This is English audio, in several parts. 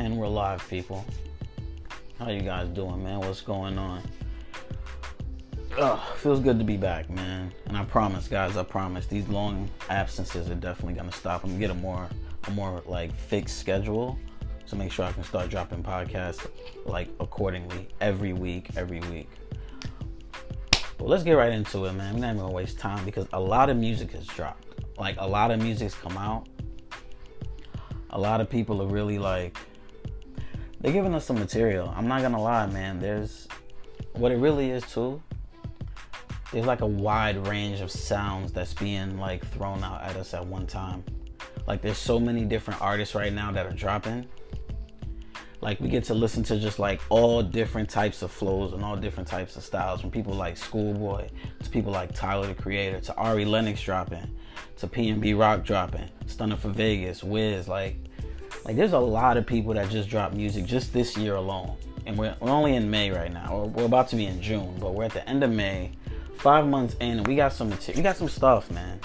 And we're live, people. How you guys doing, man? What's going on? Feels good to be back, man. And I promise, guys, these long absences are definitely gonna stop. I'm gonna get a more like fixed schedule to make sure I can start dropping podcasts like accordingly every week. But let's get right into it, man. We're not even gonna waste time because a lot of music has dropped. Like, a lot of music's come out. A lot of people are really like, they're giving us some material. I'm not gonna lie, man. There's, what it really is too, there's like a wide range of sounds that's being like thrown out at us at one time. Like, there's so many different artists right now that are dropping. Like, we get to listen to just like all different types of flows and all different types of styles, from people like Schoolboy to people like Tyler the Creator to Ari Lennox dropping to P&B Rock dropping, Stunner for Vegas, Wiz. Like there's a lot of people that just dropped music just this year alone. And we're only in May right now, or we're about to be in June, but we're at the end of May, 5 months in, and we got some material. We got some stuff, man.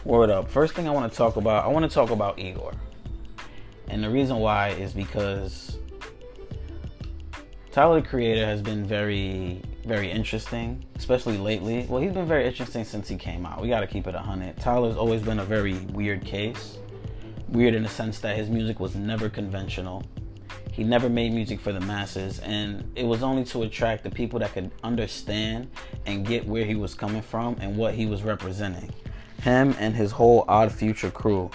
Word up. First thing I want to talk about Igor. And the reason why is because Tyler the Creator has been very, very interesting, especially lately. Well, he's been very interesting since he came out. We got to keep it 100. Tyler's always been a very weird case. Weird in the sense that his music was never conventional. He never made music for the masses, and it was only to attract the people that could understand and get where he was coming from and what he was representing. Him and his whole Odd Future crew.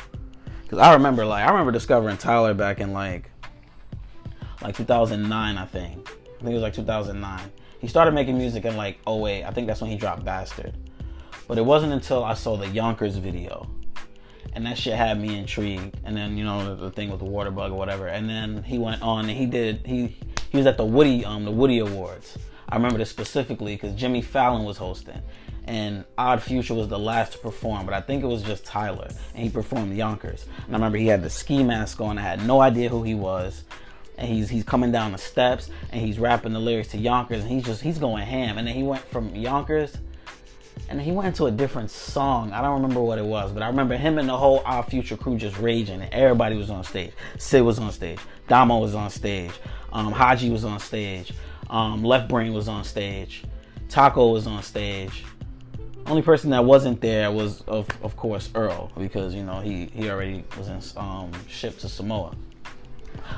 Because I remember discovering Tyler back in like 2009, I think it was like 2009. He started making music in like 2008. I think that's when he dropped Bastard. But it wasn't until I saw the Yonkers video, and that shit had me intrigued. And then, you know, the thing with the water bug or whatever. And then he went on and he was at the Woody Awards. I remember this specifically because Jimmy Fallon was hosting, and Odd Future was the last to perform, but I think it was just Tyler, and he performed Yonkers. And I remember he had the ski mask on. I had no idea who he was, and he's coming down the steps and he's rapping the lyrics to Yonkers, and he's going ham. And then he went from Yonkers and he went into a different song. I don't remember what it was, but I remember him and the whole Odd Future crew just raging, and everybody was on stage. Sid was on stage, Damo was on stage, Haji was on stage, Left Brain was on stage, Taco was on stage. Only person that wasn't there was of course Earl, because, you know, he already was in shipped to Samoa.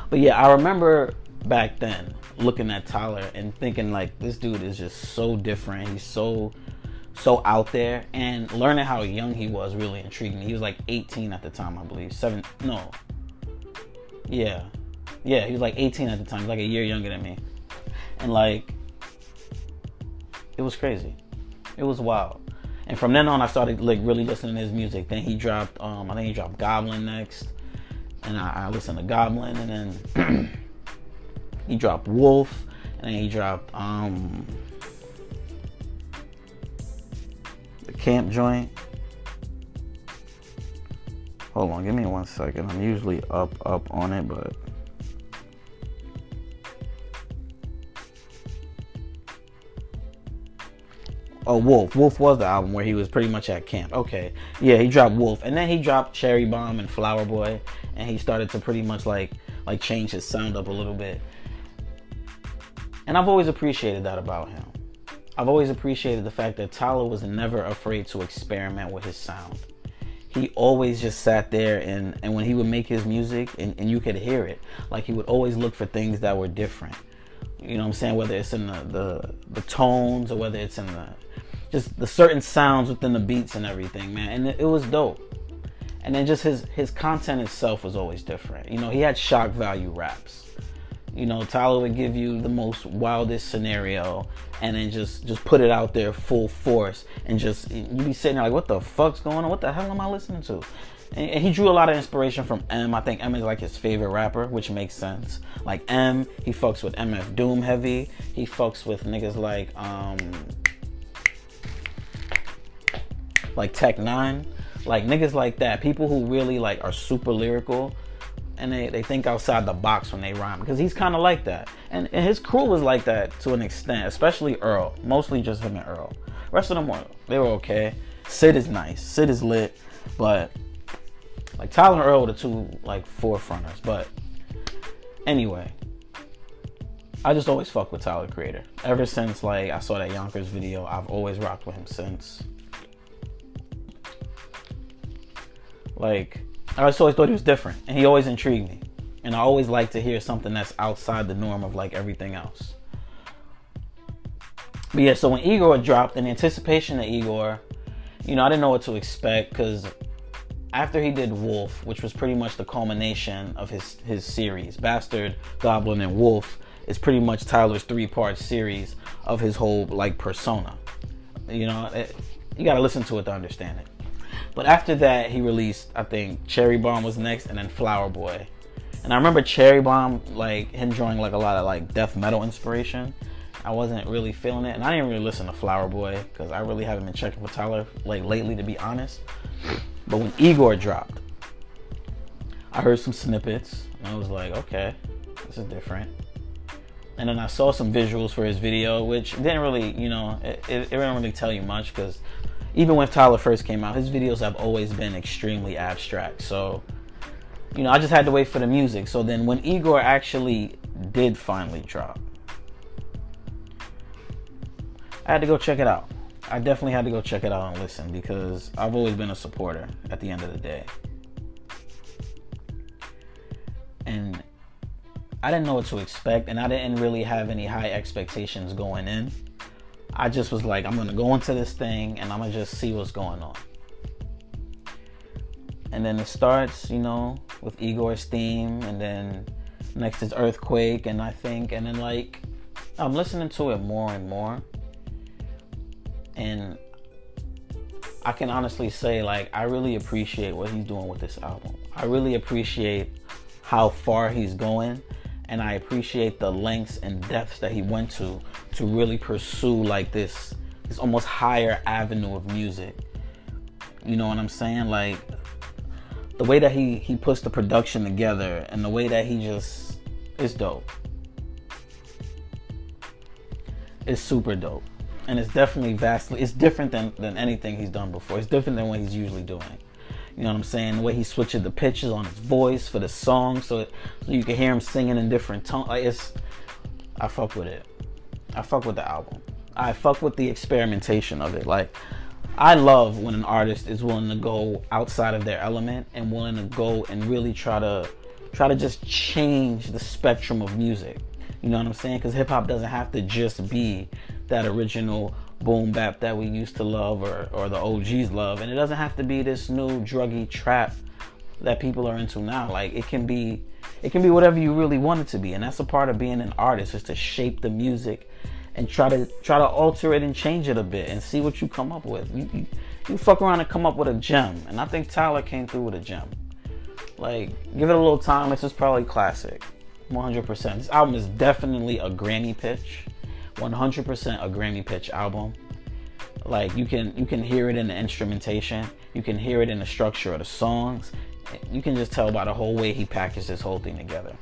But yeah, I remember back then looking at Tyler and thinking, like, this dude is just so different. He's so out there, and learning how young he was really intrigued me. He was like 18 at the time, I believe. Yeah, he was like 18 at the time. He was like a year younger than me. And like, it was crazy. It was wild. And from then on, I started like really listening to his music. Then he dropped, I think he dropped Goblin next, and I listened to Goblin, and then he dropped Wolf, and then he dropped the Camp joint. Hold on, give me 1 second. I'm usually up on it, but Wolf. Wolf was the album where he was pretty much at camp. Okay. Yeah, he dropped Wolf. And then he dropped Cherry Bomb and Flower Boy. And he started to pretty much like change his sound up a little bit. And I've always appreciated that about him. I've always appreciated the fact that Tyler was never afraid to experiment with his sound. He always just sat there, and when he would make his music, and you could hear it, like, he would always look for things that were different. You know what I'm saying? Whether it's in the tones, or whether it's in just the certain sounds within the beats and everything, man. And it was dope. And then just his content itself was always different. You know, he had shock value raps. You know, Tyler would give you the most wildest scenario and then just put it out there full force, and you'd be sitting there like, what the fuck's going on? What the hell am I listening to? And he drew a lot of inspiration from M. I think M is like his favorite rapper, which makes sense. Like M, he fucks with MF Doom heavy. He fucks with niggas like Tech 9. Like niggas like that. People who really like are super lyrical, and they think outside the box when they rhyme, because he's kind of like that. And his crew was like that to an extent, especially Earl. Mostly just him and Earl. Rest of them they were okay. Sid is nice. Sid is lit. But Like Tyler and Earl were the two like forefronters. But anyway, I just always fuck with Tyler, the Creator. Ever since like I saw that Yonkers video, I've always rocked with him since. Like, I just always thought he was different, and he always intrigued me. And I always like to hear something that's outside the norm of like everything else. But yeah, so when Igor dropped, in anticipation of Igor, you know, I didn't know what to expect, because after he did Wolf, which was pretty much the culmination of his series, Bastard, Goblin, and Wolf is pretty much Tyler's 3-part series of his whole like persona. You know, you gotta listen to it to understand it. But after that, he released, I think, Cherry Bomb was next, and then Flower Boy. And I remember Cherry Bomb, like, him drawing, like, a lot of, like, death metal inspiration. I wasn't really feeling it. And I didn't really listen to Flower Boy, because I really haven't been checking for Tyler, like, lately, to be honest. But when Igor dropped, I heard some snippets, and I was like, okay, this is different. And then I saw some visuals for his video, which didn't really, you know, it didn't really tell you much, because even when Tyler first came out, his videos have always been extremely abstract. So, you know, I just had to wait for the music. So then when Igor actually did finally drop, I had to go check it out. I definitely had to go check it out and listen, because I've always been a supporter at the end of the day. And I didn't know what to expect, and I didn't really have any high expectations going in. I just was like, I'm going to go into this thing and I'm going to just see what's going on. And then it starts, you know, with Igor's theme, and then next is Earthquake, and then like, I'm listening to it more and more. And I can honestly say, like, I really appreciate what he's doing with this album. I really appreciate how far he's going. And I appreciate the lengths and depths that he went to really pursue like this almost higher avenue of music. You know what I'm saying? Like, the way that he puts the production together, and the way that he just, it's dope. It's super dope. And it's definitely it's different than anything he's done before. It's different than what he's usually doing. You know what I'm saying? The way he switches the pitches on his voice for the song, so you can hear him singing in different tones. Like, I fuck with it. I fuck with the album. I fuck with the experimentation of it. Like, I love when an artist is willing to go outside of their element and willing to go and really try to just change the spectrum of music. You know what I'm saying? Because hip hop doesn't have to just be that original boom bap that we used to love, or the OGs love, and it doesn't have to be this new druggy trap that people are into now. Like, it can be whatever you really want it to be, and that's a part of being an artist, is to shape the music and try to alter it and change it a bit and see what you come up with. You fuck around and come up with a gem, and I think Tyler came through with a gem. Like, give it a little time. This is probably classic, 100%. This album is definitely a Grammy pitch. 100% a Grammy pitch album. Like, you can hear it in the instrumentation, you can hear it in the structure of the songs, you can just tell by the whole way he packaged this whole thing together.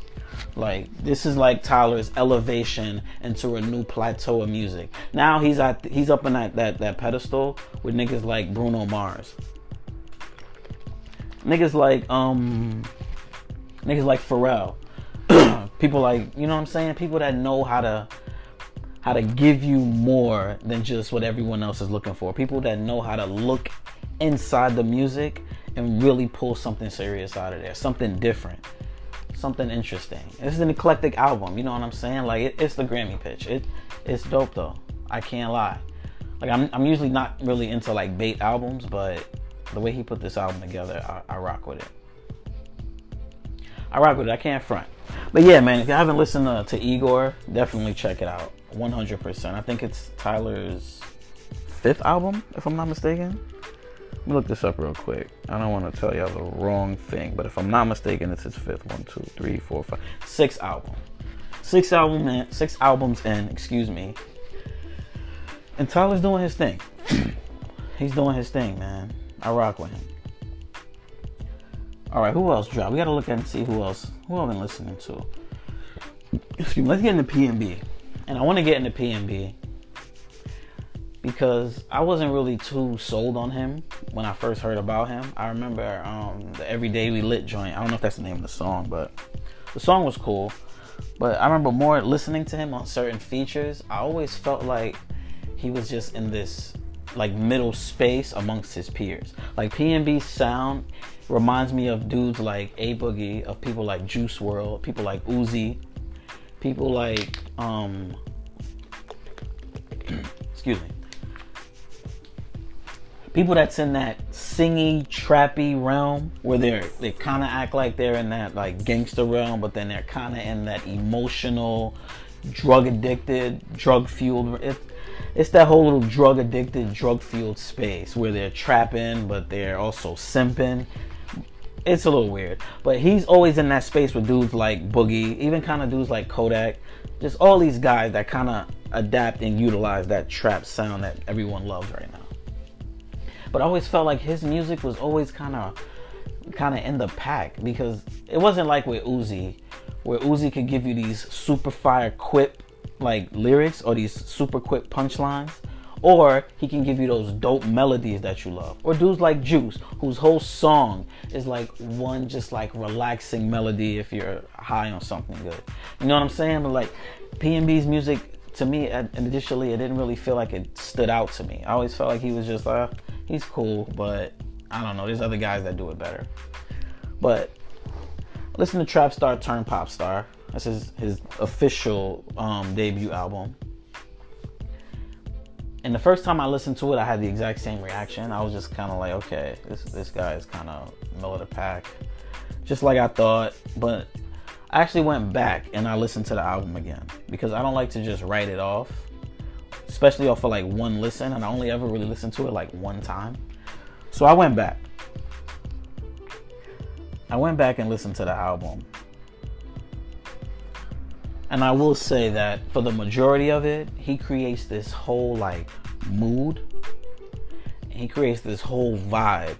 Like, this is like Tyler's elevation into a new plateau of music. Now he's up in that pedestal with niggas like Bruno Mars, niggas like Pharrell, people like, you know what I'm saying, people that know how to give you more than just what everyone else is looking for. People that know how to look inside the music and really pull something serious out of there. Something different. Something interesting. This is an eclectic album, you know what I'm saying? Like, it's the Grammy pitch. It's dope though. I can't lie. Like, I'm usually not really into like bait albums, but the way he put this album together, I rock with it. I can't front. But yeah, man, if you haven't listened to Igor, definitely check it out. 100%. I think it's Tyler's 5th album, if I'm not mistaken. Let me look this up real quick. I don't want to tell y'all the wrong thing, but if I'm not mistaken, it's his 5th. 1, 2, 3, 4, 5, 6th album. 6 albums in, excuse me. And Tyler's doing his thing. He's doing his thing, man. I rock with him. All right, who else dropped? We got to look at and see who else I've been listening to. Excuse me. Let's get into P&B. And I want to get into P&B because I wasn't really too sold on him when I first heard about him. I remember the Everyday We Lit joint. I don't know if that's the name of the song, but the song was cool. But I remember more listening to him on certain features. I always felt like he was just in this like middle space amongst his peers. Like PNB's sound reminds me of dudes like A Boogie, of people like Juice WRLD, people like Uzi, people like excuse me, people that's in that singy, trappy realm where they kind of act like they're in that like gangster realm, but then they're kind of in that emotional, drug addicted, drug fueled. It's that whole little drug addicted, drug fueled space where they're trapping, but they're also simping. It's a little weird, but he's always in that space with dudes like Boogie, even kind of dudes like Kodak, just all these guys that kind of adapt and utilize that trap sound that everyone loves right now. But I always felt like his music was always kind of in the pack, because it wasn't like with Uzi, where Uzi could give you these super fire quip like lyrics or these super quick punchlines, or he can give you those dope melodies that you love. Or dudes like Juice, whose whole song is like one just like relaxing melody if you're high on something good. You know what I'm saying? But like PNB's music, to me, initially, it didn't really feel like it stood out to me. I always felt like he was just he's cool, but I don't know, there's other guys that do it better. But listen to Trap Star Turn Pop Star. That's his official debut album. And the first time I listened to it, I had the exact same reaction. I was just kind of like, okay, this guy is kind of middle of the pack, just like I thought. But I actually went back and I listened to the album again, because I don't like to just write it off, especially off of like one listen, and I only ever really listened to it like one time. So I went back and listened to the album. And I will say that for the majority of it, he creates this whole like mood. He creates this whole vibe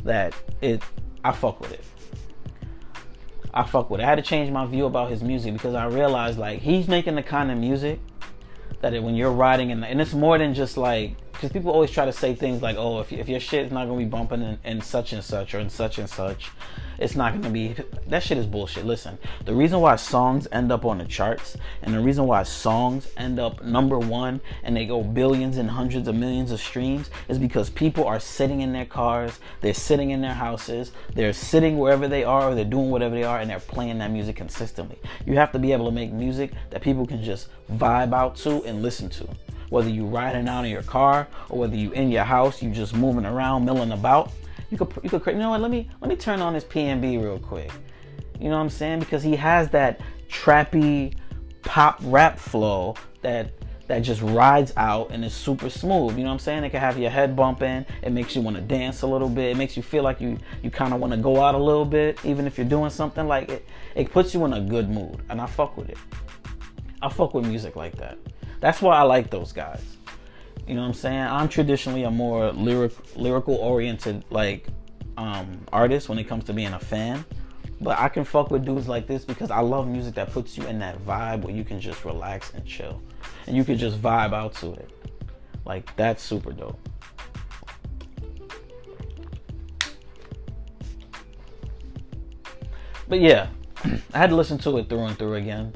that I fuck with it. I had to change my view about his music, because I realized like he's making the kind of music that when you're riding and it's more than just like, because people always try to say things like, oh, if your shit is not going to be bumping in such and such or in such and such, it's not going to be. That shit is bullshit. Listen, the reason why songs end up on the charts and the reason why songs end up number one and they go billions and hundreds of millions of streams is because people are sitting in their cars, they're sitting in their houses, they're sitting wherever they are, or they're doing whatever they are, and they're playing that music consistently. You have to be able to make music that people can just vibe out to and listen to. Whether you riding out in your car or whether you in your house, you just moving around, milling about, you could you know what? Let me turn on this PNB real quick. You know what I'm saying? Because he has that trappy pop rap flow that just rides out and is super smooth. You know what I'm saying? It can have your head bumping. It makes you want to dance a little bit. It makes you feel like you kind of want to go out a little bit, even if you're doing something like it. It puts you in a good mood, and I fuck with it. I fuck with music like that. That's why I like those guys. You know what I'm saying? I'm traditionally a more lyrical oriented like artist when it comes to being a fan. But I can fuck with dudes like this because I love music that puts you in that vibe where you can just relax and chill. And you can just vibe out to it. Like, that's super dope. But yeah, I had to listen to it through and through again.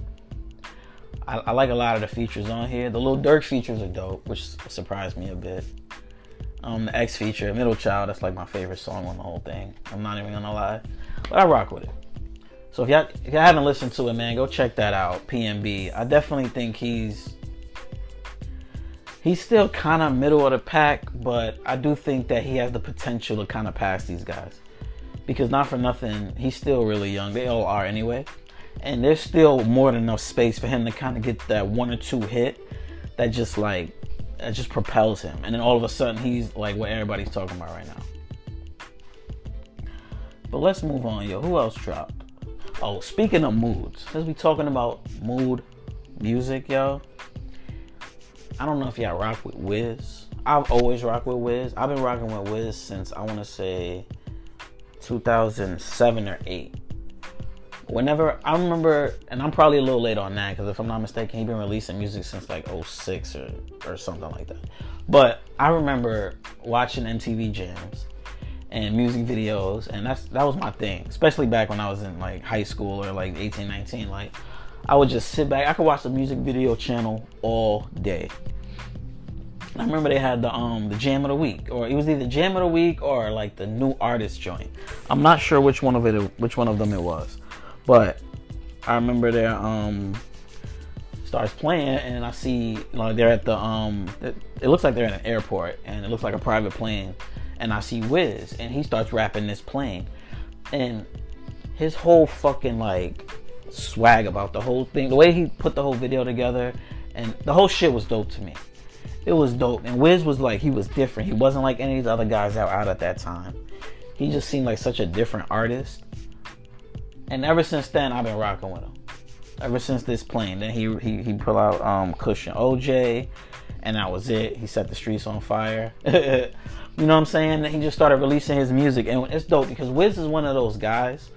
I like a lot of the features on here. The Lil Durk features are dope, which surprised me a bit. The X feature, Middle Child, that's like my favorite song on the whole thing. I'm not even gonna lie, but I rock with it. So if y'all haven't listened to it, man, go check that out. PNB. I definitely think he's still kind of middle of the pack, but I do think that he has the potential to kind of pass these guys. Because not for nothing, he's still really young. They all are anyway. And there's still more than enough space for him to kind of get that one or two hit that just propels him. And then all of a sudden he's like what everybody's talking about right now. But let's move on, yo. Who else dropped? Oh, speaking of moods, since we talking about mood music, yo, I don't know if y'all rock with Wiz. I've always rocked with Wiz. I've been rocking with Wiz since I want to say 2007 or 8. whenever I remember, and I'm probably a little late on that because if I'm not mistaken, he's been releasing music since like '06 or something like that. But I remember watching MTV Jams and music videos, and that was my thing, especially back when I was in like high school or like 18, 19. Like I would just sit back. I could watch the music video channel all day. I remember they had the Jam of the Week, or it was either Jam of the Week or like the new artist joint. I'm not sure which one of them it was, but I remember there starts playing, and I see like they're at the it looks like they're at an airport, and it looks like a private plane, and I see Wiz, and he starts rapping this plane, and his whole fucking like swag about the whole thing, the way he put the whole video together, and the whole shit was dope to me. It was dope. And Wiz was like, he was different. He wasn't like any of these other guys that were out at that time. He just seemed like such a different artist. And ever since then, I've been rocking with him. Ever since this plane. Then he put out Cushion OJ, and that was it. He set the streets on fire. You know what I'm saying? He just started releasing his music. And it's dope because Wiz is one of those guys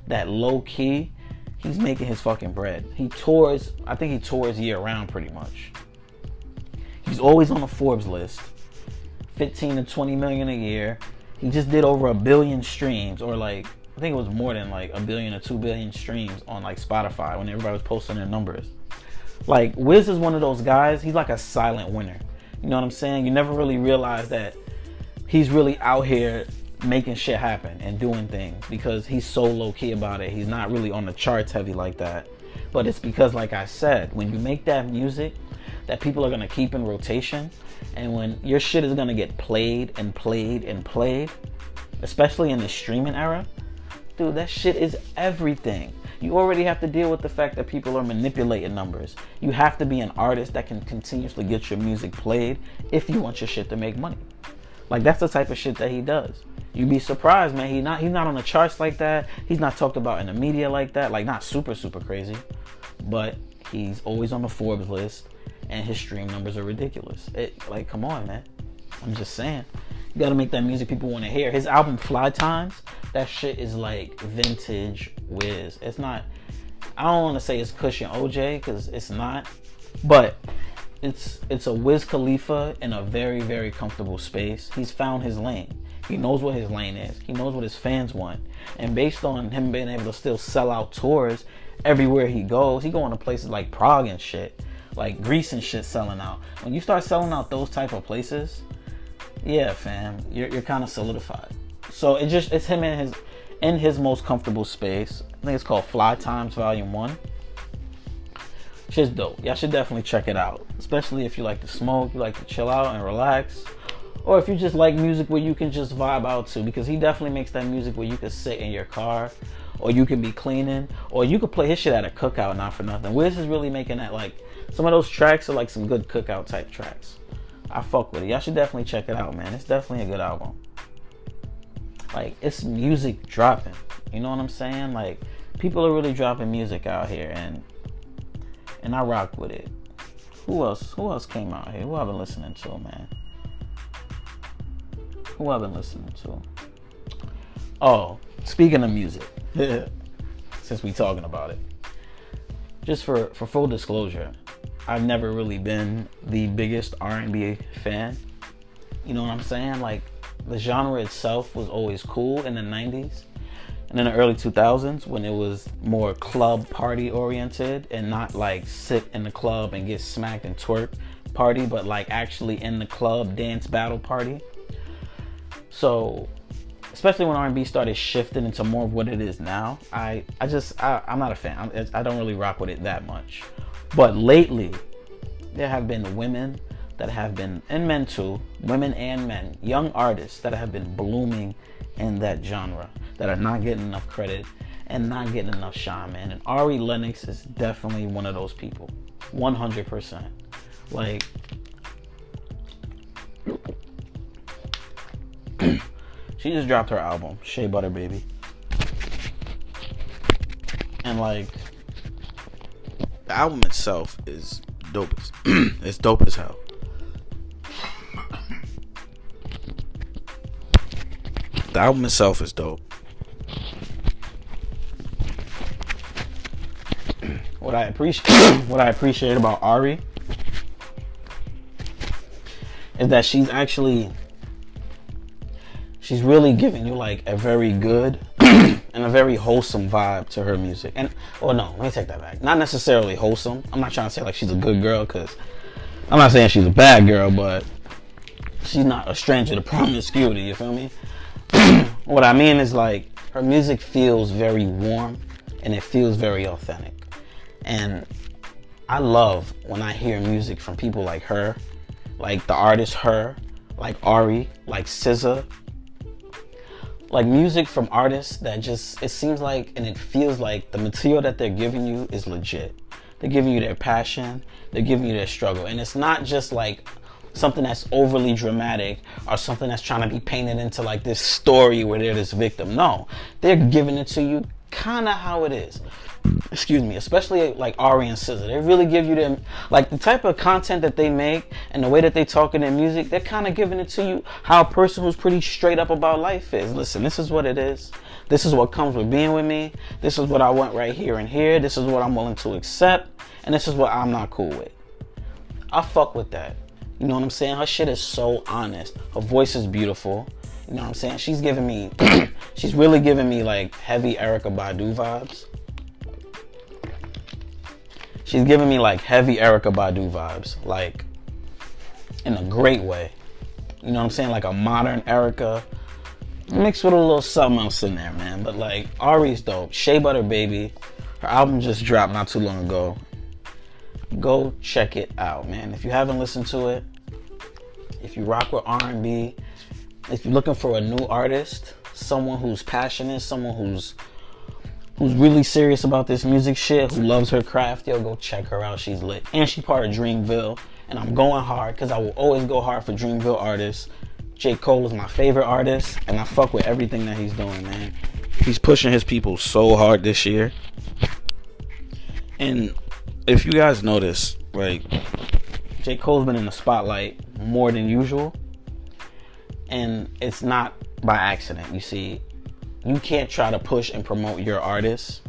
that low key, he's making his fucking bread. He tours, I think he tours year round pretty much. He's always on the Forbes list. 15 to 20 million a year. He just did over 1 billion streams, or like, I think it was more than like 1 billion or 2 billion streams on like Spotify when everybody was posting their numbers. Like, Wiz is one of those guys, he's like a silent winner. You know what I'm saying? You never really realize that he's really out here making shit happen and doing things because he's so low key about it. He's not really on the charts heavy like that. But it's because, like I said, when you make that music that people are going to keep in rotation, and when your shit is going to get played and played and played, especially in the streaming era, dude, that shit is everything. You already have to deal with the fact that people are manipulating numbers. You have to be an artist that can continuously get your music played if you want your shit to make money. Like, that's the type of shit that he does. You'd be surprised, man. He's not on the charts like that. He's not talked about in the media like that. Like, not super, super crazy. But he's always on the Forbes list, and his stream numbers are ridiculous. Like, come on, man. I'm just saying. You gotta make that music people want to hear. His album Fly Times, that shit is like vintage Wiz. It's not, I don't want to say it's Cushion OJ, because it's not. But it's a Wiz Khalifa in a very, very comfortable space. He's found his lane. He knows what his lane is. He knows what his fans want. And based on him being able to still sell out tours everywhere he goes, he going to places like Prague and shit, like Greece and shit selling out. When you start selling out those type of places, yeah, fam, you're kind of solidified. So it's him in his most comfortable space. I think it's called Fly Times Volume 1. Shit's dope. Y'all should definitely check it out. Especially if you like to smoke, you like to chill out and relax. Or if you just like music where you can just vibe out to. Because he definitely makes that music where you can sit in your car, or you can be cleaning, or you could play his shit at a cookout, not for nothing. Wiz is really making that, like, some of those tracks are like some good cookout type tracks. I fuck with it. Y'all should definitely check it out, man. It's definitely a good album. Like, it's music dropping. You know what I'm saying? Like, people are really dropping music out here, and I rock with it. Who else came out here? Who I've been listening to, man? Who I've been listening to? Oh, speaking of music, since we talking about it, just for full disclosure, I've never really been the biggest R&B fan. You know what I'm saying? Like, the genre itself was always cool in the 90s and in the early 2000s when it was more club party oriented and not like sit in the club and get smacked and twerk party, but like actually in the club dance battle party. So, especially when R&B started shifting into more of what it is now, I'm not a fan. I don't really rock with it that much. But lately, there have been women that have been, and men too, women and men, young artists that have been blooming in that genre, that are not getting enough credit and not getting enough shine, man. And Ari Lennox is definitely one of those people. 100%. Like, she just dropped her album, Shea Butter Baby. And like, the album itself is dope. It's dope as hell. The album itself is dope. what I appreciate about Ari is that she's really giving you like a very good and a very wholesome vibe to her music. And no, let me take that back. Not necessarily wholesome. I'm not trying to say like she's a good girl, because I'm not saying she's a bad girl, but she's not a stranger to promiscuity, you feel me? What I mean is like her music feels very warm and it feels very authentic. And I love when I hear music from people like her, like the artist Her, like Ari, like SZA. Like music from artists that just, it seems like and it feels like the material that they're giving you is legit. They're giving you their passion, they're giving you their struggle. And it's not just like something that's overly dramatic or something that's trying to be painted into like this story where they're this victim. No, they're giving it to you kind of how it is. Excuse me, especially like Ari and SZA. They really give you them, like the type of content that they make and the way that they talk in their music, they're kind of giving it to you how a person who's pretty straight up about life is. Listen, this is what it is. This is what comes with being with me. This is what I want right here and here. This is what I'm willing to accept. And this is what I'm not cool with. I fuck with that. You know what I'm saying? Her shit is so honest. Her voice is beautiful. You know what I'm saying? She's giving me, she's really giving me like heavy Erykah Badu vibes. She's giving me like heavy Erykah Badu vibes, like in a great way. You know what I'm saying? Like a modern Erykah mixed with a little something else in there, man. But like Ari's dope. Shea Butter Baby, her album just dropped not too long ago. Go check it out, man. If you haven't listened to it, if you rock with R&B, if you're looking for a new artist, someone who's passionate, someone who's really serious about this music shit, who loves her craft, yo, go check her out. She's lit. And she's part of Dreamville. And I'm going hard because I will always go hard for Dreamville artists. J. Cole is my favorite artist, and I fuck with everything that he's doing, man. He's pushing his people so hard this year. And if you guys notice, like, J. Cole's been in the spotlight more than usual. And it's not by accident. You see, you can't try to push and promote your artist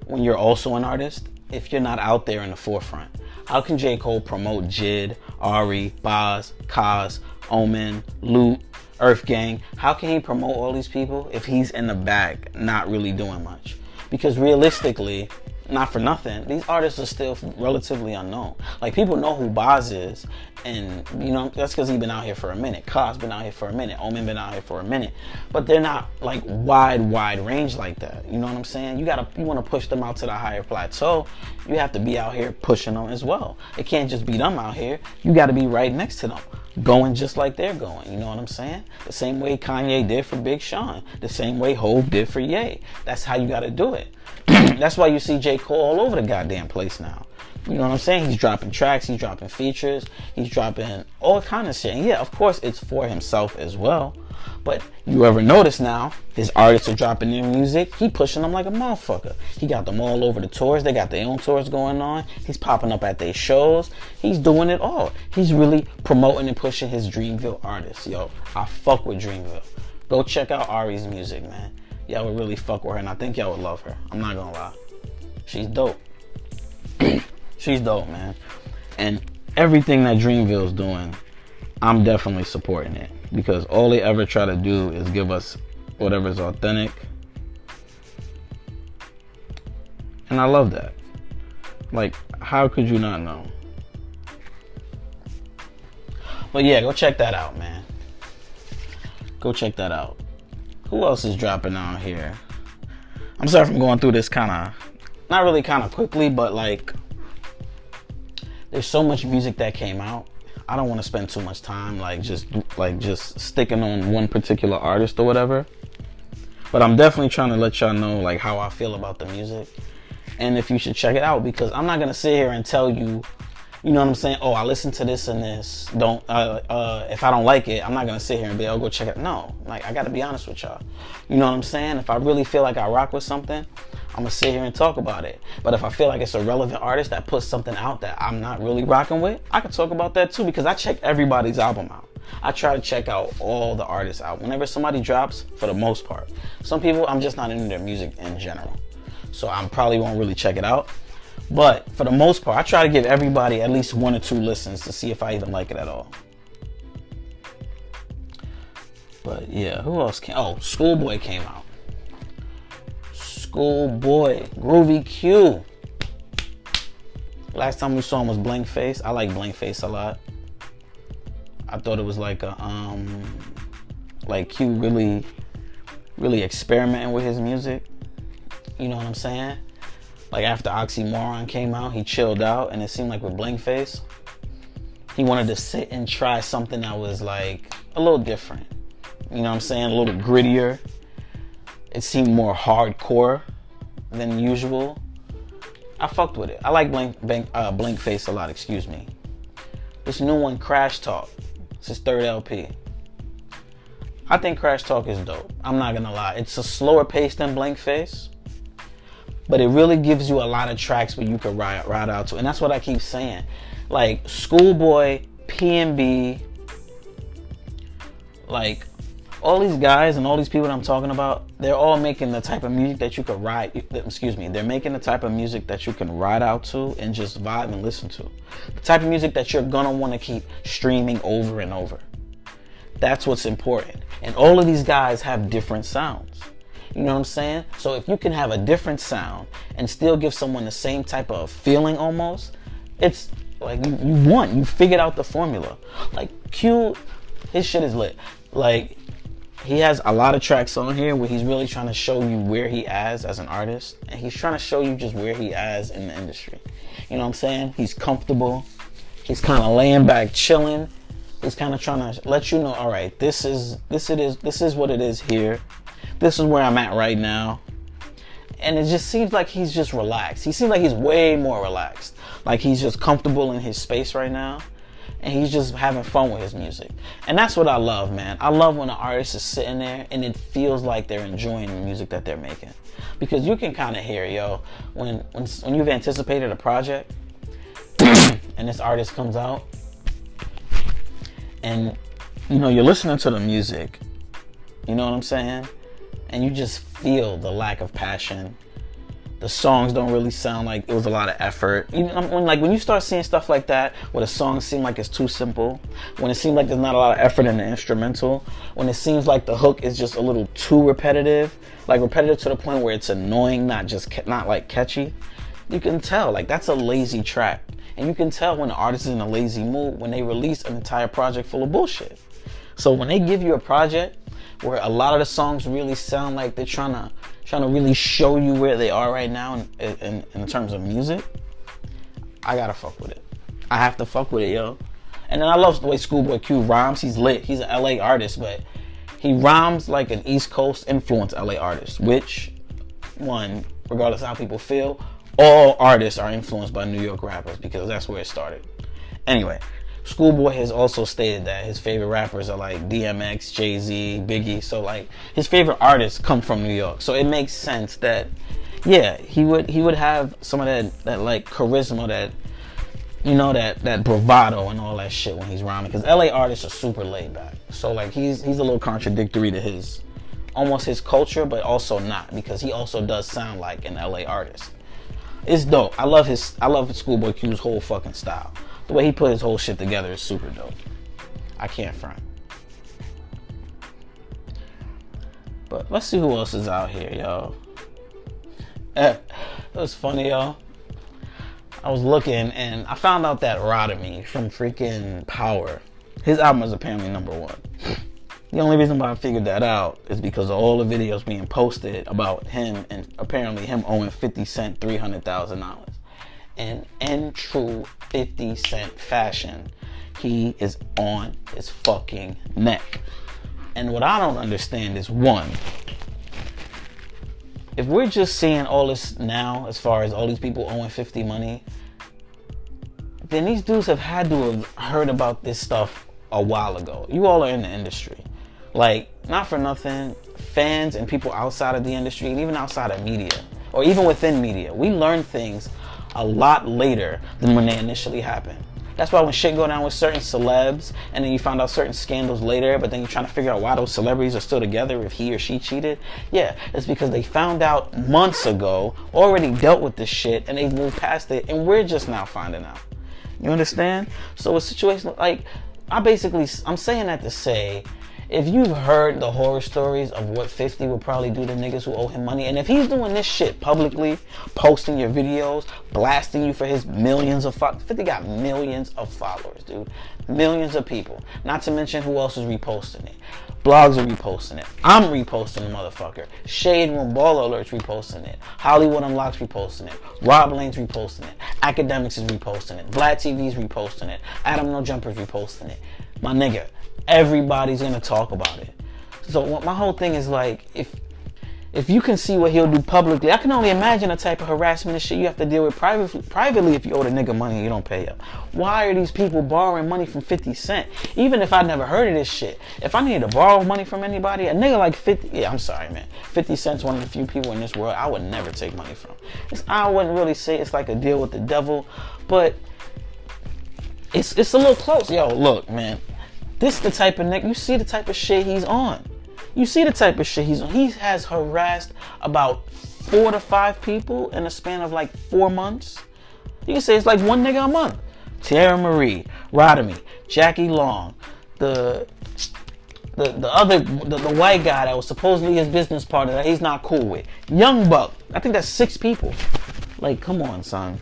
when you're also an artist if you're not out there in the forefront. How can J. Cole promote Jid, Ari, Baz, Kaz, Omen, Loot, Earth Gang? How can he promote all these people if he's in the back not really doing much? Because realistically, not for nothing, these artists are still relatively unknown. Like, people know who Baz is, and you know, that's because he's been out here for a minute. Kaz been out here for a minute. Omen been out here for a minute. But they're not like wide range like that. You know what I'm saying? You want to push them out to the higher plateau. You have to be out here pushing them as well. It can't just be them out here. You got to be right next to them, going just like they're going. You know what I'm saying? The same way Kanye did for Big Sean. The same way Hov did for Ye. That's how you got to do it. That's why you see J. Cole all over the goddamn place now. You know what I'm saying? He's dropping tracks, he's dropping features, he's dropping all kind of shit. And yeah, of course, it's for himself as well. But you ever notice now, his artists are dropping their music, he pushing them like a motherfucker. He got them all over the tours, they got their own tours going on. He's popping up at their shows. He's doing it all. He's really promoting and pushing his Dreamville artists. Yo, I fuck with Dreamville. Go check out Ari's music, man. Y'all would really fuck with her, and I think y'all would love her. I'm not gonna lie. She's dope. She's dope, man. And everything that Dreamville's doing, I'm definitely supporting it. Because all they ever try to do is give us whatever's authentic. And I love that. Like, how could you not know? But yeah, go check that out, man. Go check that out. Who else is dropping out here? I'm sorry if I'm going through this kind of, not really kind of quickly, but like, there's so much music that came out. I don't want to spend too much time like just sticking on one particular artist or whatever. But I'm definitely trying to let y'all know like how I feel about the music, and if you should check it out, because I'm not gonna sit here and tell you, you know what I'm saying? Oh, I listened to this and this. Don't if I don't like it, I'm not gonna sit here and be, oh, go check it. No, like, I gotta be honest with y'all. You know what I'm saying? If I really feel like I rock with something, I'm gonna sit here and talk about it. But if I feel like it's a relevant artist that puts something out that I'm not really rocking with, I can talk about that too, because I check everybody's album out. I try to check out all the artists out whenever somebody drops, for the most part. Some people, I'm just not into their music in general, so I probably won't really check it out. But for the most part, I try to give everybody at least 1 or 2 listens to see if I even like it at all. But yeah, who else came? Oh, Schoolboy came out. Schoolboy, Groovy Q. Last time we saw him was Blank Face. I like Blank Face a lot. I thought it was like Q really experimenting with his music. You know what I'm saying? Like after Oxymoron came out, he chilled out, and it seemed like with Blank Face, he wanted to sit and try something that was like a little different. You know what I'm saying? A little grittier. It seemed more hardcore than usual. I fucked with it. I like Blank Face a lot, excuse me. This new one, Crash Talk. It's his 3rd LP. I think Crash Talk is dope. I'm not gonna lie. It's a slower pace than Blank Face, but it really gives you a lot of tracks where you could ride out to. And that's what I keep saying. Like Schoolboy, P&B, like all these guys and all these people that I'm talking about, they're all making the type of music that you could they're making the type of music that you can ride out to and just vibe and listen to. The type of music that you're gonna want to keep streaming over and over. That's what's important. And all of these guys have different sounds. You know what I'm saying? So if you can have a different sound and still give someone the same type of feeling almost, it's like you figured out the formula. Like Q, his shit is lit. Like he has a lot of tracks on here where he's really trying to show you where he is as an artist, and he's trying to show you just where he is in the industry. You know what I'm saying? He's comfortable. He's kind of laying back, chilling. He's kind of trying to let you know, all right, this is what it is here. This is where I'm at right now. And it just seems like he's just relaxed. He seems like he's way more relaxed. Like he's just comfortable in his space right now. And he's just having fun with his music. And that's what I love, man. I love when an artist is sitting there and it feels like they're enjoying the music that they're making. Because you can kind of hear, when you've anticipated a project and this artist comes out and, you're listening to the music, you know what I'm saying? And you just feel the lack of passion. The songs don't really sound like it was a lot of effort. When you start seeing stuff like that, where the songs seem like it's too simple, when it seems like there's not a lot of effort in the instrumental, when it seems like the hook is just a little too repetitive, like repetitive to the point where it's annoying, not like catchy, you can tell like that's a lazy track. And you can tell when the artist is in a lazy mood when they release an entire project full of bullshit. So when they give you a project where a lot of the songs really sound like they're trying to really show you where they are right now in terms of music, I gotta fuck with it. I have to fuck with it, yo. And then I love the way Schoolboy Q rhymes. He's lit. He's an LA artist, but he rhymes like an East Coast influenced LA artist, which, one, regardless of how people feel, all artists are influenced by New York rappers because that's where it started. Anyway, Schoolboy has also stated that his favorite rappers are like DMX, Jay-Z, Biggie. So like his favorite artists come from New York. So it makes sense that, yeah, he would have some of that like charisma, that bravado and all that shit when he's rhyming. Because LA artists are super laid back. So like he's a little contradictory to his culture, but also not, because he also does sound like an LA artist. It's dope. I love Schoolboy Q's whole fucking style. The way he put his whole shit together is super dope. I can't front. But let's see who else is out here, yo. It was funny, yo. I was looking and I found out that Rotimi from freaking Power, his album is apparently #1. The only reason why I figured that out is because of all the videos being posted about him and apparently him owing 50 Cent $300,000. And in true 50 Cent fashion, he is on his fucking neck. And what I don't understand is, one, if we're just seeing all this now, as far as all these people owing 50 money, then these dudes have had to have heard about this stuff a while ago. You all are in the industry. Like, not for nothing, fans and people outside of the industry, and even outside of media, or even within media, we learn things a lot later than when they initially happen. That's why when shit go down with certain celebs, and then you find out certain scandals later, but then you're trying to figure out why those celebrities are still together if he or she cheated. Yeah, it's because they found out months ago, already dealt with this shit, and they've moved past it, and we're just now finding out. You understand? So a situation like, I'm saying that to say, if you've heard the horror stories of what 50 would probably do to niggas who owe him money, and if he's doing this shit publicly, posting your videos, blasting you for his millions of followers. 50 got millions of followers, dude. Millions of people. Not to mention who else is reposting it. Blogs are reposting it. I'm reposting the motherfucker. Shade Room Ball Alerts reposting it. Hollywood Unlocks reposting it. Rob Lane's reposting it. Academics is reposting it. Vlad TV's reposting it. Adam No Jumper's reposting it. My nigga, everybody's gonna talk about it. So what my whole thing is like, if you can see what he'll do publicly, I can only imagine the type of harassment and shit you have to deal with privately if you owe the nigga money and you don't pay up. Why are these people borrowing money from 50 Cent? Even if I never heard of this shit, if I needed to borrow money from anybody, a nigga like 50, yeah, I'm sorry, man. 50 Cent's one of the few people in this world I would never take money from. I wouldn't really say it's like a deal with the devil, but it's a little close. Yo, look, man. This the type of nigga, you see the type of shit he's on. You see the type of shit he's on. He has harassed about 4 to 5 people in a span of like 4 months. You can say it's like one nigga a month. Tierra Marie, Rodamy, Jackie Long, the white guy that was supposedly his business partner that he's not cool with. Young Buck. I think that's 6 people. Like, come on, son.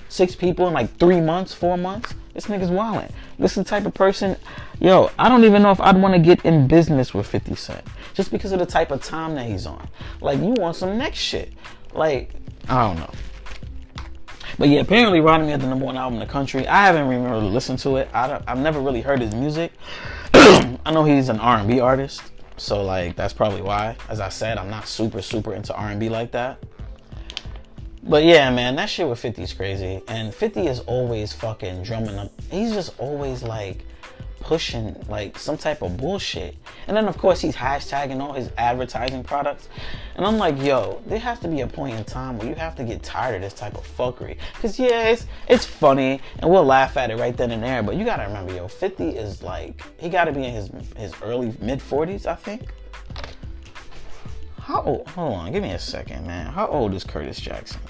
6 people in like 3 months, 4 months. This nigga's wildin'. This is the type of person, yo, I don't even know if I'd want to get in business with 50 Cent. Just because of the type of time that he's on. Like, you want some next shit. Like, I don't know. But yeah, apparently Rodamy had the #1 album in the country. I haven't even really listened to it. I've never really heard his music. I know he's an R&B artist. So, like, that's probably why. As I said, I'm not super into R&B like that. But yeah, man, that shit with 50 is crazy. And 50 is always fucking drumming up. He's just always like pushing like some type of bullshit. And then of course he's hashtagging all his advertising products. And I'm like, yo, there has to be a point in time where you have to get tired of this type of fuckery. Cause yeah, it's funny and we'll laugh at it right then and there. But you gotta remember, yo, 50 is like, he gotta be in his early mid-40s, I think. How old? Hold on, give me a second, man. How old is Curtis Jackson?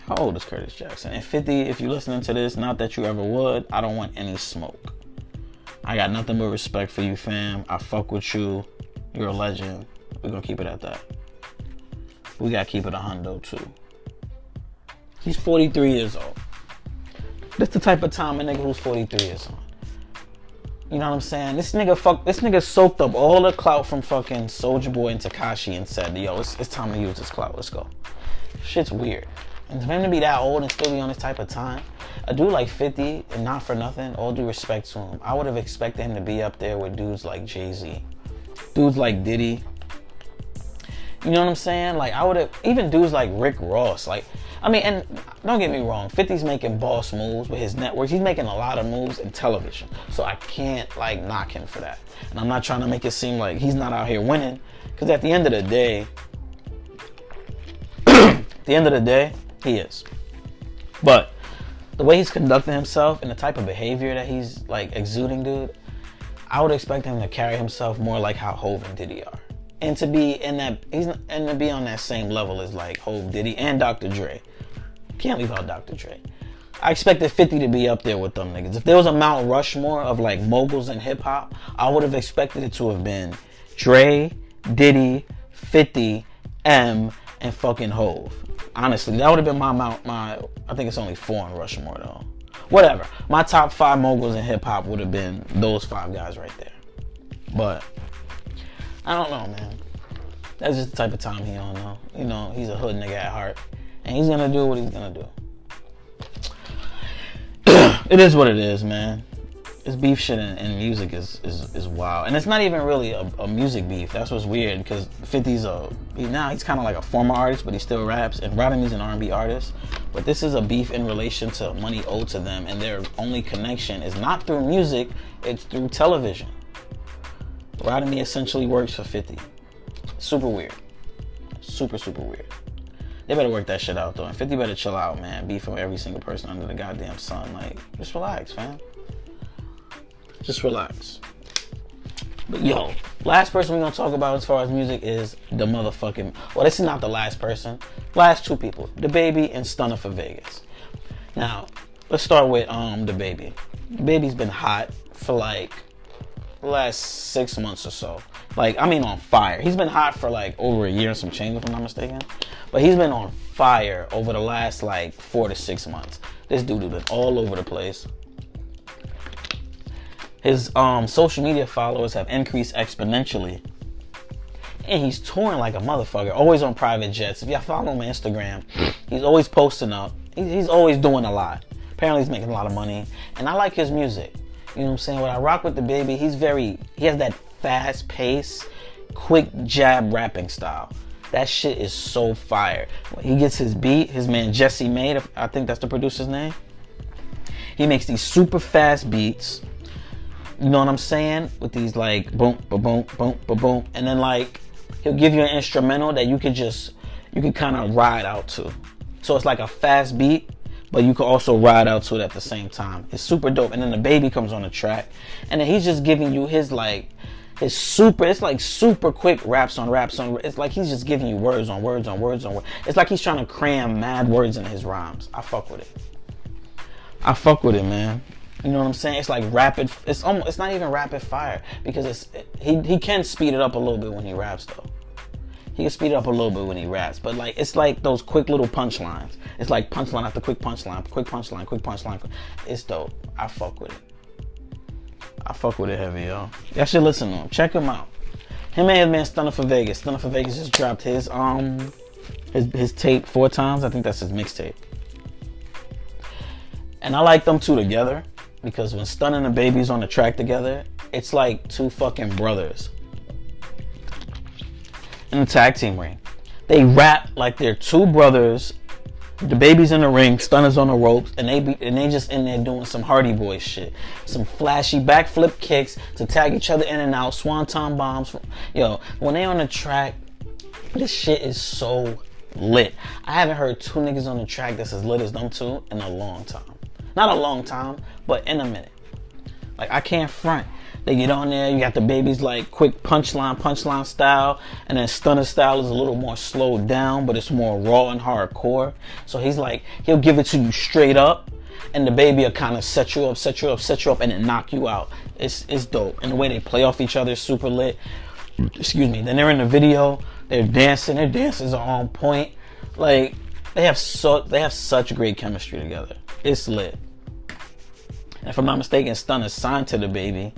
How old is Curtis Jackson? And 50, if you're listening to this, not that you ever would, I don't want any smoke. I got nothing but respect for you, fam. I fuck with you. You're a legend. We're gonna keep it at that. We gotta keep it a hundo, too. He's 43 years old. This the type of time a nigga who's 43 is on. You know what I'm saying? This nigga soaked up all the clout from fucking Soulja Boy and Tekashi and said, yo, it's time to use this clout. Let's go. Shit's weird. And for him to be that old and still be on this type of time, a dude like 50, and not for nothing, all due respect to him, I would have expected him to be up there with dudes like Jay-Z, dudes like Diddy. You know what I'm saying? Like, I would have, even dudes like Rick Ross, like, I mean, and don't get me wrong, 50's making boss moves with his networks. He's making a lot of moves in television. So I can't, like, knock him for that. And I'm not trying to make it seem like he's not out here winning. Because at the end of the day, he is. But the way he's conducting himself and the type of behavior that he's, like, exuding, dude, I would expect him to carry himself more like how Hov and Diddy are. And to be in that, and to be on that same level as like Hov, Diddy, and Dr. Dre. Can't leave out Dr. Dre. I expected 50 to be up there with them niggas. If there was a Mount Rushmore of like moguls in hip hop, I would have expected it to have been Dre, Diddy, 50, M, and fucking Hov. Honestly, that would have been my. I think it's only 4 on Rushmore though. Whatever. My top 5 moguls in hip hop would have been those 5 guys right there. But I don't know, man. That's just the type of time he on, though. You know, he's a hood nigga at heart. And he's gonna do what he's gonna do. It is what it is, man. This beef shit in music is wild. And it's not even really a music beef. That's what's weird, because 50's he's kind of like a former artist, but he still raps. And Rodamy's an R&B artist. But this is a beef in relation to money owed to them. And their only connection is not through music, it's through television. Rodamy essentially works for 50. Super weird. Super weird. They better work that shit out though. And 50 better chill out, man. Beef from every single person under the goddamn sun. Like, just relax, fam. Just relax. But yo, last person we're gonna talk about as far as music is the motherfucking. Well, this is not the last person. Last two people, the baby and Stunner for Vegas. Now, let's start with the baby. The baby's been hot for like the last 6 months or so. Like, I mean, on fire. He's been hot for like over a year and some change, if I'm not mistaken. But he's been on fire over the last like 4 to 6 months. This dude has been all over the place. His social media followers have increased exponentially. And he's touring like a motherfucker. Always on private jets. If y'all follow him on Instagram, he's always posting up. He's always doing a lot. Apparently he's making a lot of money. And I like his music. You know what I'm saying? When I rock with the baby, he has that fast pace, quick jab rapping style. That shit is so fire. When he gets his beat, his man Jesse Made, I think that's the producer's name. He makes these super fast beats. You know what I'm saying? With these like boom, ba boom, boom, ba boom. And then like he'll give you an instrumental that you can kind of ride out to. So it's like a fast beat, but you can also ride out to it at the same time. It's super dope. And then the baby comes on the track. And then he's just giving you it's like super quick raps on. It's like he's just giving you words on words on words on words. It's like he's trying to cram mad words into his rhymes. I fuck with it, man. You know what I'm saying? It's like rapid. It's not even rapid fire because he can speed it up a little bit when he raps though. He can speed it up a little bit when he raps, but like it's like those quick little punchlines. It's like punchline after quick punchline, quick punchline, quick punchline. It's dope. I fuck with it heavy, yo. Y'all should listen to him. Check him out. Him and his man Stunner for Vegas. Stunner for Vegas just dropped his tape 4 times. I think that's his mixtape. And I like them two together because when Stunner and the baby's on the track together, it's like two fucking brothers in the tag team ring. They rap like they're two brothers. The baby's in the ring, Stunner's on the ropes, and they just in there doing some Hardy Boy shit. Some flashy backflip kicks to tag each other in and out, swanton bombs. Yo, when they on the track, this shit is so lit. I haven't heard two niggas on the track that's as lit as them two in a long time. Not a long time, but in a minute. Like, I can't front. They get on there, you got the baby's like quick punchline style, and then Stunner style is a little more slowed down, but it's more raw and hardcore. So he'll give it to you straight up, and the baby will kind of set you up, and then knock you out. It's dope. And the way they play off each other is super lit. Excuse me. Then they're in the video, they're dancing, their dances are on point. Like, they have such great chemistry together. It's lit. And if I'm not mistaken, Stunner's signed to the baby.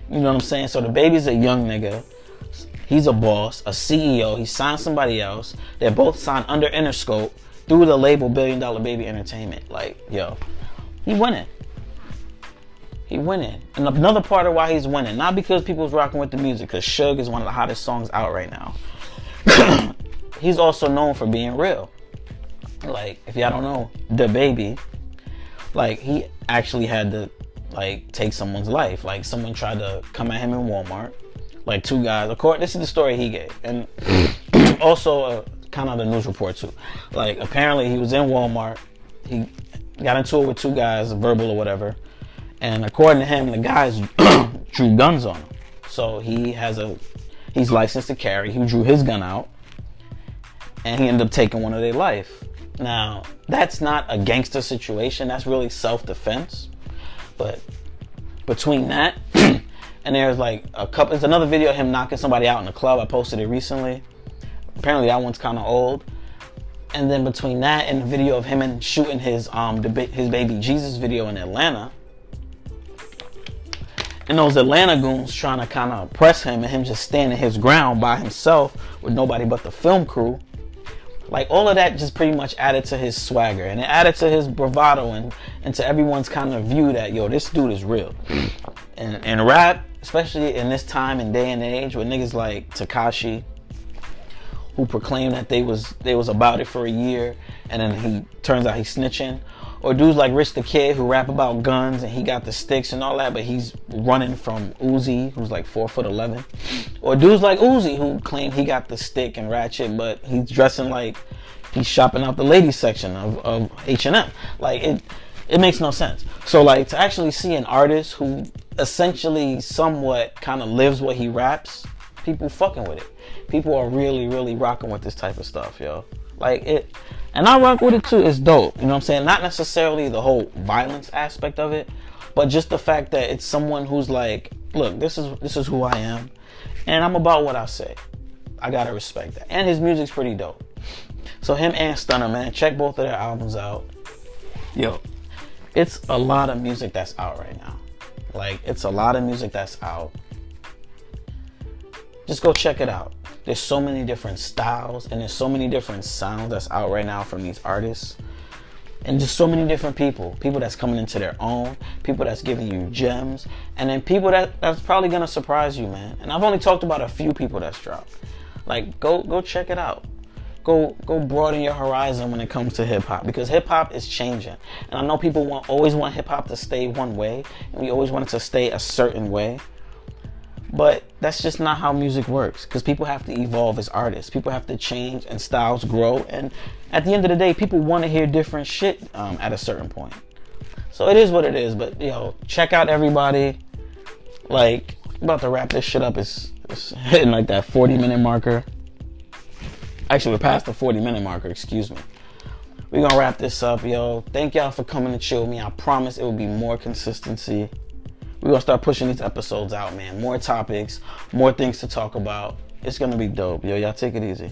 You know what I'm saying? So the baby's a young nigga. He's a boss, a CEO. He signed somebody else. They're both signed under Interscope through the label $1 Billion Baby Entertainment. Like, yo, he winning. And another part of why he's winning, not because people's rocking with the music, because Suge is one of the hottest songs out right now. He's also known for being real. Like, if y'all don't know, the baby, like, he actually had to like take someone's life. Like, someone tried to come at him in Walmart. Like, two guys. This is the story he gave, and also kind of the news report too. Like, apparently he was in Walmart. He got into it with two guys, verbal or whatever. And according to him, the guys drew guns on him. So he's licensed to carry. He drew his gun out, and he ended up taking one of their life. Now, that's not a gangster situation. That's really self-defense. But between that and there's like there's another video of him knocking somebody out in the club. I posted it recently. Apparently that one's kind of old. And then between that and the video of him and shooting his baby Jesus video in Atlanta, and those Atlanta goons trying to kind of press him, and him just standing his ground by himself with nobody but the film crew. Like, all of that just pretty much added to his swagger, and it added to his bravado and to everyone's kind of view that, yo, this dude is real. And rap, especially in this time and day and age with niggas like Tekashi, who proclaimed that they was about it for a year, and then turns out he's snitching. Or dudes like Rich the Kid, who rap about guns and he got the sticks and all that, but he's running from Uzi, who's like 4'11". Or dudes like Uzi, who claim he got the stick and ratchet, but he's dressing like he's shopping out the ladies section of H&M. Like, it makes no sense. So like, to actually see an artist who essentially somewhat kind of lives what he raps, people fucking with it. People are really, really rocking with this type of stuff, yo. Like, it, and I rock with it too. It's dope. You know what I'm saying? Not necessarily the whole violence aspect of it, but just the fact that it's someone who's like, look, this is who I am, and I'm about what I say. I gotta respect that. And his music's pretty dope. So him and Stunner, man, check both of their albums out. Yo, it's a lot of music that's out right now. Like, it's a lot of music that's out. Just go check it out. There's so many different styles and there's so many different sounds that's out right now from these artists. And just so many different people. People that's coming into their own. People that's giving you gems. And then people that's probably going to surprise you, man. And I've only talked about a few people that's dropped. Like, go check it out. Go broaden your horizon when it comes to hip-hop. Because hip-hop is changing. And I know people always want hip-hop to stay one way. And we always want it to stay a certain way. But that's just not how music works, because people have to evolve as artists. People have to change and styles grow. And at the end of the day, people want to hear different shit at a certain point. So it is what it is. But, yo, check out everybody. Like, I'm about to wrap this shit up. It's hitting like that 40-minute marker. Actually, we're past the 40-minute marker, excuse me. We're going to wrap this up, yo. Thank y'all for coming to chill with me. I promise it will be more consistency. We're going to start pushing these episodes out, man. More topics, more things to talk about. It's going to be dope. Yo, y'all take it easy.